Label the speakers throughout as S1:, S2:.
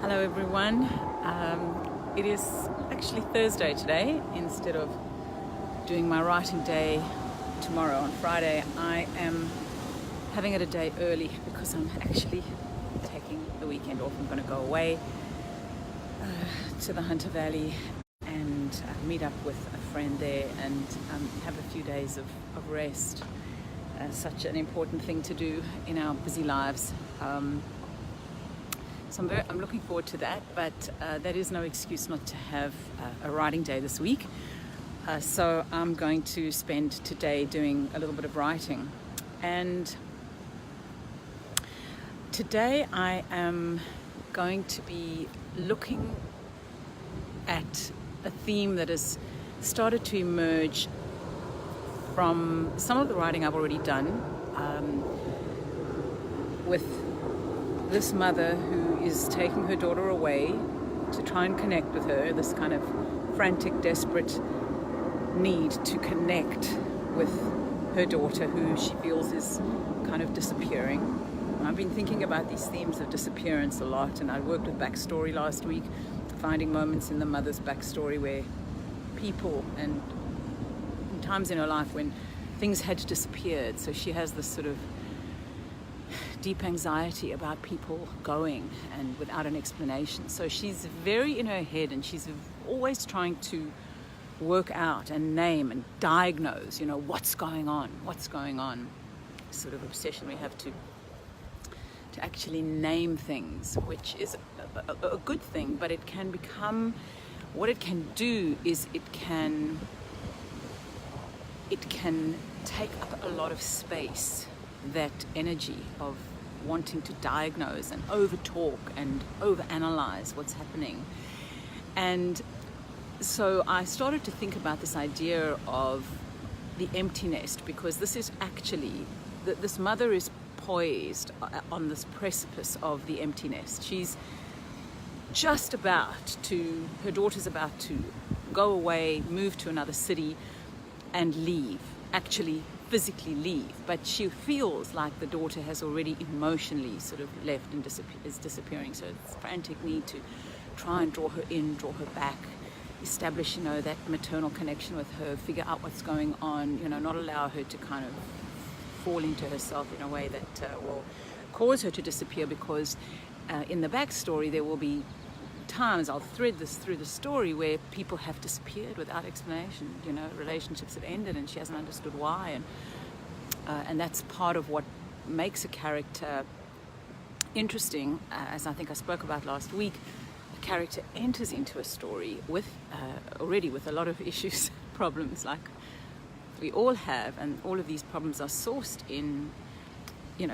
S1: Hello everyone. It is actually Thursday today instead of doing my writing day tomorrow on Friday. I am having it a day early because I'm actually taking the weekend off. I'm going to go away to the Hunter Valley and meet up with a friend there and have a few days of rest. Such an important thing to do in our busy lives. So I'm looking forward to that, but that is no excuse not to have a writing day this week. So I'm going to spend today doing a little bit of writing. And today I am going to be looking at a theme that has started to emerge from some of the writing I've already done with this mother who is taking her daughter away to try and connect with her, this kind of frantic, desperate need to connect with her daughter who she feels is kind of disappearing. I've been thinking about these themes of disappearance a lot, and I worked with backstory last week, finding moments in the mother's backstory where people and times in her life when things had disappeared. So she has this sort of deep anxiety about people going and without an explanation. So she's very in her head, and she's always trying to work out and name and diagnose, what's going on. Sort of obsession we have to actually name things, which is a good thing, but it can become, what it can do is it can take up a lot of space, that energy of wanting to diagnose and over talk and over analyze what's happening. And so I started to think about this idea of the empty nest, because this is actually, this mother is poised on this precipice of the empty nest. She's just her daughter's about to go away, move to another city and leave, actually physically leave, but she feels like the daughter has already emotionally sort of left and is disappearing. So it's a frantic need to try and draw her in, draw her back, establish, that maternal connection with her, figure out what's going on, not allow her to kind of fall into herself in a way that will cause her to disappear, because in the backstory there will be times, I'll thread this through the story, where people have disappeared without explanation. Relationships have ended and she hasn't understood why, and that's part of what makes a character interesting. As I think I spoke about last week, a character enters into a story with already with a lot of issues, problems like we all have, and all of these problems are sourced in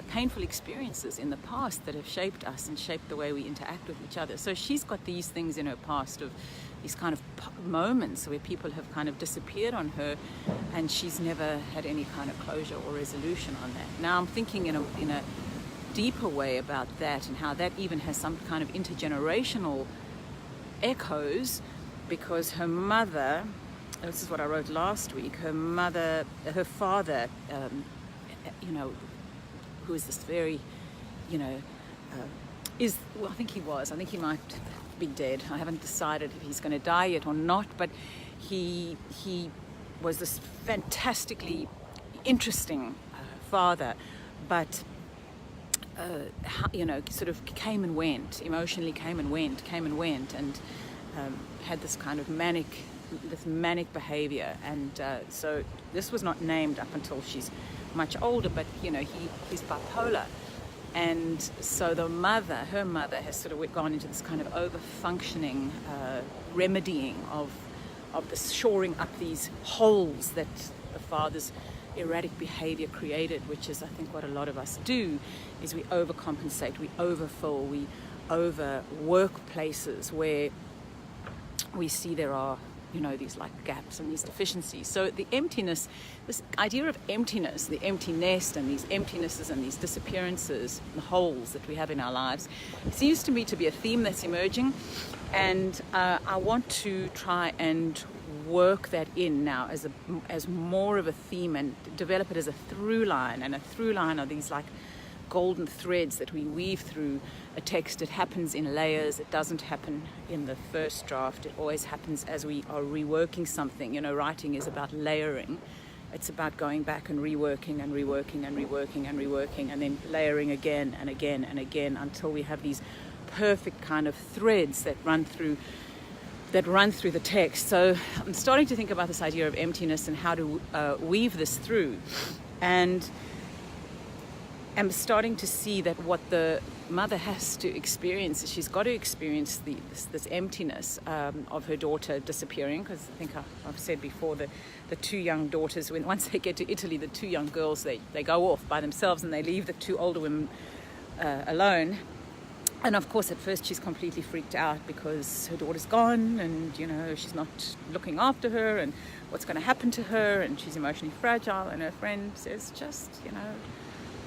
S1: painful experiences in the past that have shaped us and shaped the way we interact with each other. So she's got these things in her past, of these kind of moments where people have kind of disappeared on her, and she's never had any kind of closure or resolution on that. Now I'm thinking in a deeper way about that, and how that even has some kind of intergenerational echoes, because her mother, this is what I wrote last week, her father, who is this very, I think he might be dead. I haven't decided if he's going to die yet or not, but he was this fantastically interesting father, but sort of came and went, emotionally came and went, and had this kind of manic behavior. And so this was not named up until she's much older, but he's bipolar, and so her mother has sort of gone into this kind of over-functioning remedying of this, shoring up these holes that the father's erratic behavior created, which is, I think, what a lot of us do, is we overcompensate, we overfill, we overwork places where we see there are these like gaps and these deficiencies. So the emptiness, this idea of emptiness, the empty nest, and these emptinesses and these disappearances, the holes that we have in our lives, seems to me to be a theme that's emerging, and I want to try and work that in now as more of a theme, and develop it as a through line. And a through line are these like golden threads that we weave through a text. It happens in layers. It doesn't happen in the first draft. It always happens as we are reworking something. Writing is about layering. It's about going back and reworking and reworking and reworking and reworking, and then layering again and again and again until we have these perfect kind of threads that run through the text. So I'm starting to think about this idea of emptiness and how to weave this through, and I'm starting to see that what the mother has to experience is she's got to experience this emptiness of her daughter disappearing, because I think I've said before that the two young daughters, once they get to Italy, the two young girls, they go off by themselves and they leave the two older women alone. And of course, at first she's completely freaked out because her daughter's gone, and she's not looking after her, and what's going to happen to her, and she's emotionally fragile. And her friend says, just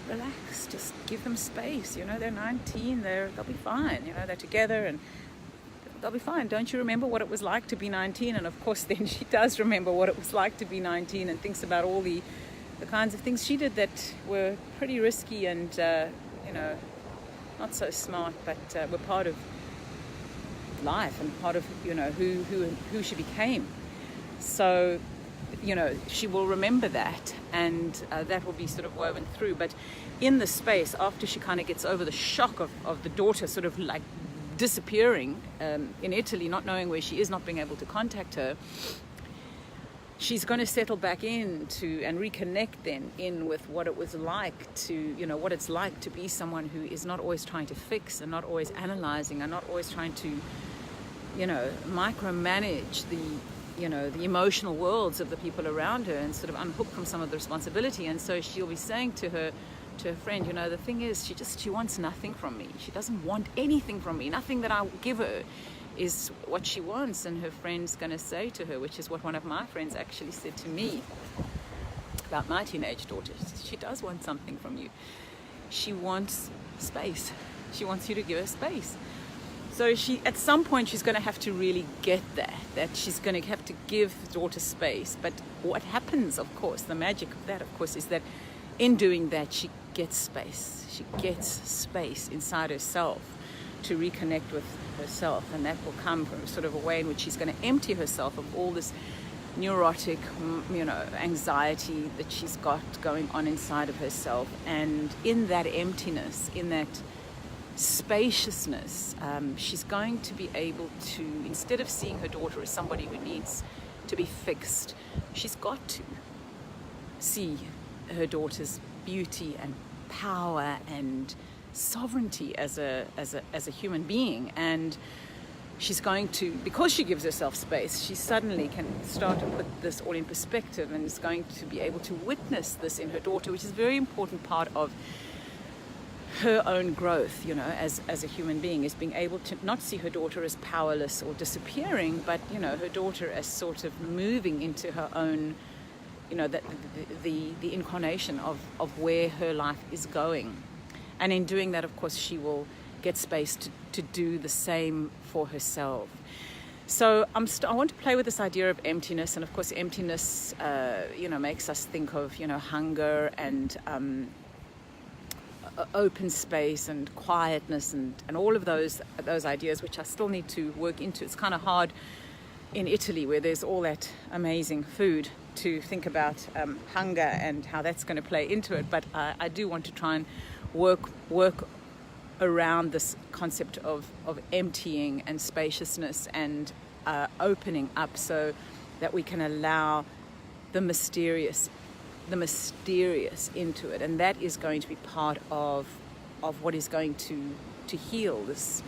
S1: relax, just give them space. They're 19, they'll be fine. They're together and they'll be fine. Don't you remember what it was like to be 19? And of course, then she does remember what it was like to be 19 and thinks about all the kinds of things she did that were pretty risky and not so smart, but were part of life and part of who she became. So she will remember that, and that will be sort of woven through. But in the space, after she kind of gets over the shock of the daughter sort of like disappearing in Italy, not knowing where she is, not being able to contact her, she's going to settle back into and reconnect then in with what it was like to, what it's like to be someone who is not always trying to fix and not always analyzing and not always trying to, micromanage the emotional worlds of the people around her and sort of unhook from some of the responsibility. And so she'll be saying to her friend, the thing is, she wants nothing from me. She doesn't want anything from me. Nothing that I give her is what she wants. And her friend's going to say to her, which is what one of my friends actually said to me about my teenage daughter, she does want something from you. She wants space. She wants you to give her space. So at some point she's going to have to really get that she's going to have to give daughter space. But what happens, of course, the magic of that, of course, is that in doing that, she gets space. She gets space inside herself to reconnect with herself, and that will come from sort of a way in which she's going to empty herself of all this neurotic, anxiety that she's got going on inside of herself. And in that emptiness, in that spaciousness, she's going to be able to, instead of seeing her daughter as somebody who needs to be fixed, she's got to see her daughter's beauty and power and sovereignty as a human being. And she's going to, because she gives herself space, she suddenly can start to put this all in perspective and is going to be able to witness this in her daughter, which is a very important part of her own growth, as a human being, is being able to not see her daughter as powerless or disappearing, but her daughter as sort of moving into her own, the incarnation of where her life is going. And in doing that, of course, she will get space to do the same for herself. So I want to play with this idea of emptiness, and of course emptiness makes us think of hunger and open space and quietness and all of those ideas, which I still need to work into. It's kind of hard in Italy, where there's all that amazing food, to think about hunger and how that's going to play into it. But I do want to try and work around this concept of emptying and spaciousness and opening up, so that we can allow the mysterious into it. And that is going to be part of what is going to heal this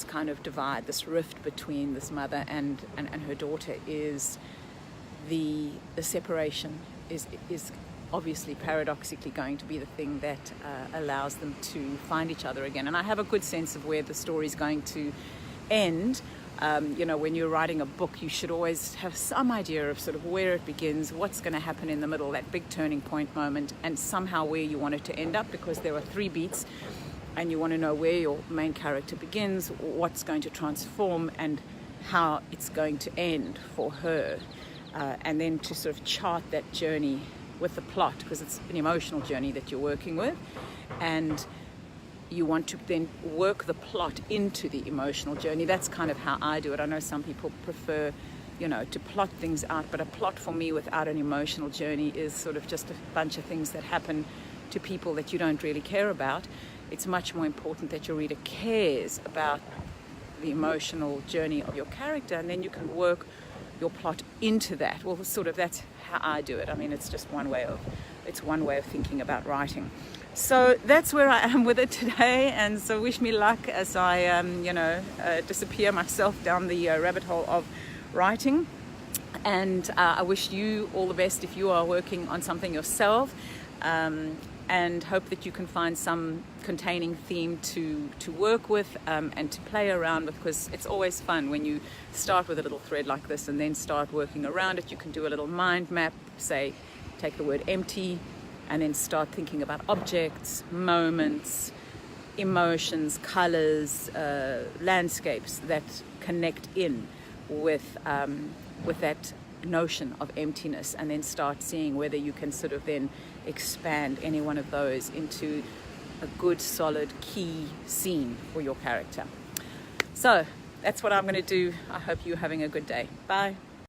S1: kind of divide, this rift between this mother and her daughter. Is the separation is obviously paradoxically going to be the thing that allows them to find each other again. And I have a good sense of where the story is going to end. When you're writing a book, you should always have some idea of sort of where it begins, what's going to happen in the middle, that big turning point moment, and somehow where you want it to end up, because there are 3 beats and you want to know where your main character begins, what's going to transform, and how it's going to end for her. And then to sort of chart that journey with the plot, because it's an emotional journey that you're working with, and you want to then work the plot into the emotional journey. That's kind of how I do it. I know some people prefer, you know, to plot things out, but a plot for me without an emotional journey is sort of just a bunch of things that happen to people that you don't really care about. It's much more important that your reader cares about the emotional journey of your character, and then you can work your plot into that. Well, sort of, that's how I do it. I mean, it's just one way of thinking about writing. So that's where I am with it today, and so wish me luck as I disappear myself down the rabbit hole of writing. And I wish you all the best if you are working on something yourself, and hope that you can find some containing theme to work with and to play around with, because it's always fun when you start with a little thread like this and then start working around it. You can do a little mind map, say take the word empty, and then start thinking about objects, moments, emotions, colors, landscapes that connect in with that notion of emptiness, and then start seeing whether you can sort of then expand any one of those into a good, solid, key scene for your character. So that's what I'm going to do. I hope you're having a good day. Bye.